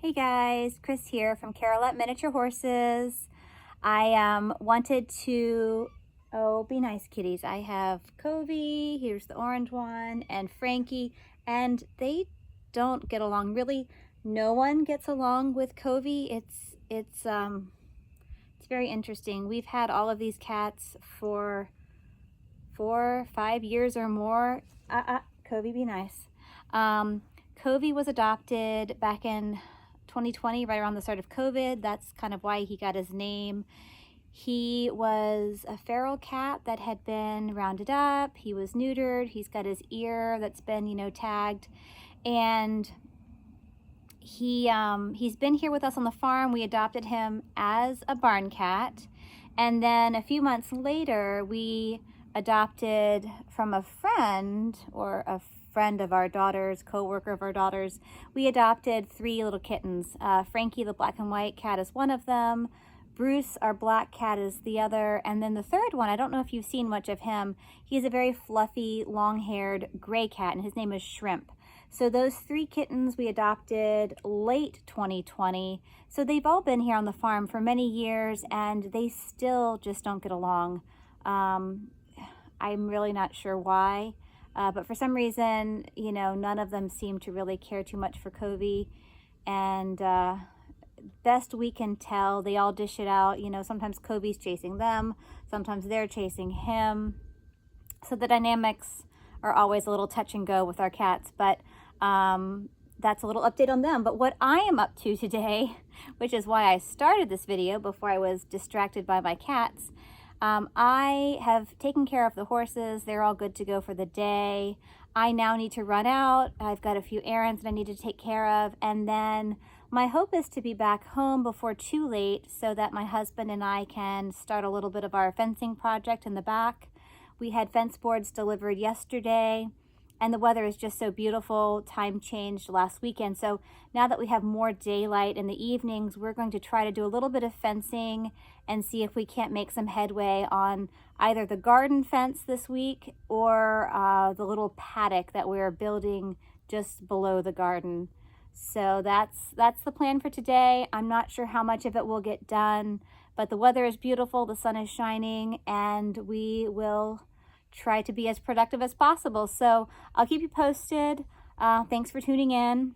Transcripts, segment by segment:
Hey guys, Chris here from Carolette Miniature Horses. I wanted to, oh, be nice kitties. I have Covey, here's the orange one, and Frankie, and they don't get along. Really, no one gets along with Covey. It's very interesting. We've had all of these cats for 4 or 5 years or more. Covey, be nice. Covey was adopted back in 2020, right around the start of COVID. That's kind of why he got his name. He was a feral cat that had been rounded up. He was neutered. He's got his ear that's been, tagged. And he's been here with us on the farm. We adopted him as a barn cat. And then a few months later, we adopted from a friend or a friend of our daughter's, co-worker of our daughter's, we adopted 3 little kittens. Frankie, the black and white cat, is one of them. Bruce, our black cat, is the other. And then the third one, I don't know if you've seen much of him. He's a very fluffy, long-haired gray cat, and his name is Shrimp. So those 3 kittens we adopted late 2020. So they've all been here on the farm for many years, and they still just don't get along. I'm really not sure why. But for some reason, none of them seem to really care too much for Covey. And best we can tell, they all dish it out. Sometimes Covey's chasing them, sometimes they're chasing him. So the dynamics are always a little touch and go with our cats, but that's a little update on them. But what I am up to today, which is why I started this video before I was distracted by my cats, I have taken care of the horses. They're all good to go for the day. I now need to run out. I've got a few errands that I need to take care of. And then my hope is to be back home before too late so that my husband and I can start a little bit of our fencing project in the back. We had fence boards delivered yesterday, and the weather is just so beautiful. Time changed last weekend. So now that we have more daylight in the evenings, we're going to try to do a little bit of fencing and see if we can't make some headway on either the garden fence this week or the little paddock that we're building just below the garden. So that's the plan for today. I'm not sure how much of it will get done, but the weather is beautiful, the sun is shining, and we will try to be as productive as possible. So I'll keep you posted. Thanks for tuning in.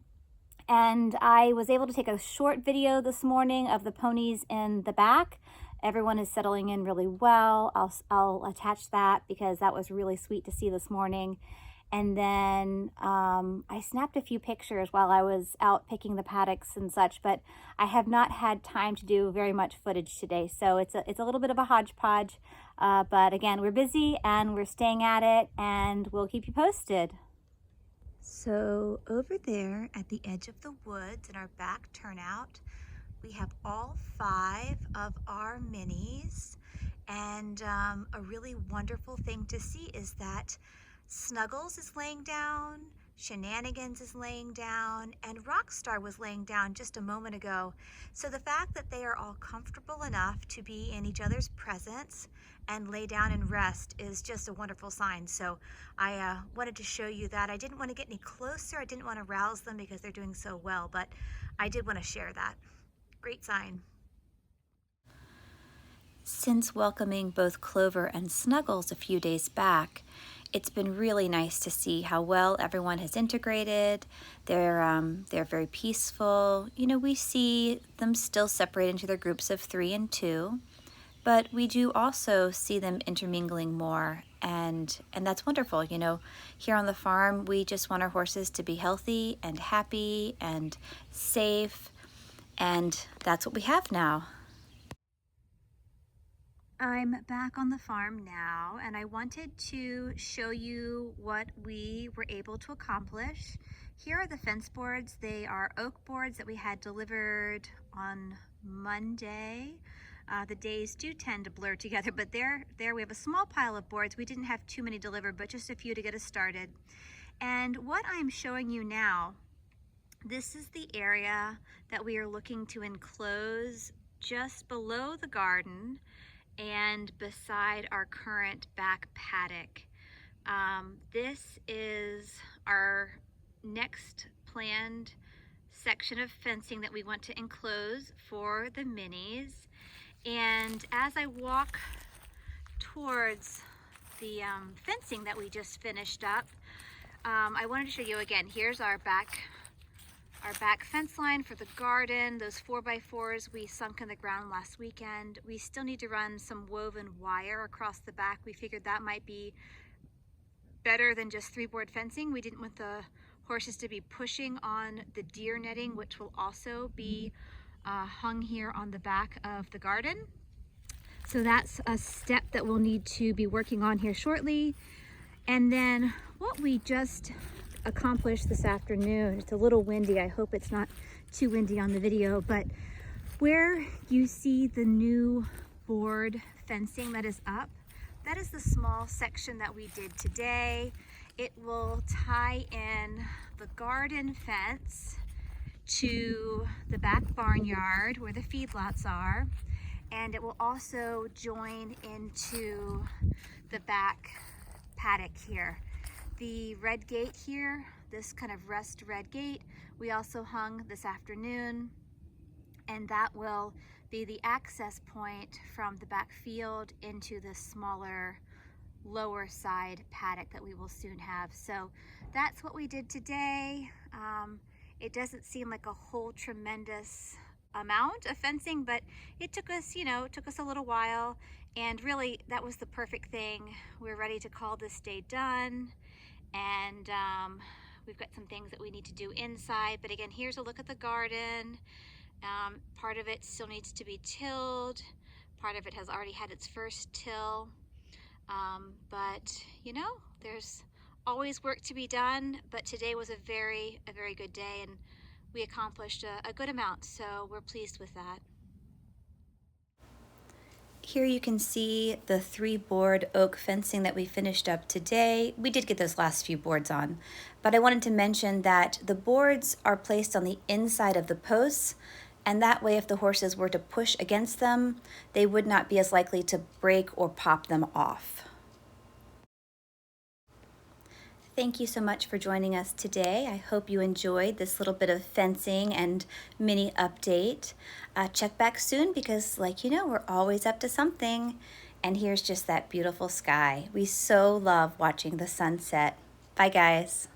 And I was able to take a short video this morning of the ponies in the back. Everyone is settling in really well. I'll attach that because that was really sweet to see this morning. And then I snapped a few pictures while I was out picking the paddocks and such, but I have not had time to do very much footage today. So it's a little bit of a hodgepodge, but again, we're busy and we're staying at it, and we'll keep you posted. So over there at the edge of the woods in our back turnout, we have all 5 of our minis, and a really wonderful thing to see is that Snuggles is laying down, Shenanigans is laying down, and Rockstar was laying down just a moment ago. So the fact that they are all comfortable enough to be in each other's presence and lay down and rest is just a wonderful sign. So I wanted to show you that. I didn't want to get any closer. I didn't want to rouse them because they're doing so well, but I did want to share that. Great sign. Since welcoming both Clover and Snuggles a few days back, it's been really nice to see how well everyone has integrated. They're very peaceful. We see them still separate into their groups of 3 and 2, but we do also see them intermingling more, and that's wonderful. Here on the farm, we just want our horses to be healthy and happy and safe, and that's what we have now. I'm back on the farm now, and I wanted to show you what we were able to accomplish. Here are the fence boards. They are oak boards that we had delivered on Monday. The days do tend to blur together, but there we have a small pile of boards. We didn't have too many delivered, but just a few to get us started. And what I'm showing you now, this is the area that we are looking to enclose just below the garden and beside our current back paddock. This is our next planned section of fencing that we want to enclose for the minis. And as I walk towards the fencing that we just finished up, I wanted to show you again, here's our back fence line for the garden. Those 4x4s we sunk in the ground last weekend. We still need to run some woven wire across the back. We figured that might be better than just 3-board fencing. We didn't want the horses to be pushing on the deer netting, which will also be hung here on the back of the garden. So that's a step that we'll need to be working on here shortly. And then what we just accomplished this afternoon, it's a little windy, I hope it's not too windy on the video, but where you see the new board fencing that is up, that is the small section that we did today. It will tie in the garden fence to the back barnyard where the feedlots are, and it will also join into the back paddock here. The red gate here, this kind of rust red gate, we also hung this afternoon, and that will be the access point from the back field into the smaller lower side paddock that we will soon have. So that's what we did today. It doesn't seem like a whole tremendous amount of fencing, but it took us, took us a little while, and really that was the perfect thing. We're ready to call this day done. And we've got some things that we need to do inside, but again, here's a look at the garden. Part of it still needs to be tilled. Part of it has already had its first till. But there's always work to be done, but today was a very good day, and we accomplished a good amount, so we're pleased with that. Here you can see the 3-board oak fencing that we finished up today. We did get those last few boards on, but I wanted to mention that the boards are placed on the inside of the posts, and that way if the horses were to push against them, they would not be as likely to break or pop them off. Thank you so much for joining us today. I hope you enjoyed this little bit of fencing and mini update. Check back soon because, like we're always up to something. And here's just that beautiful sky. We so love watching the sunset. Bye, guys.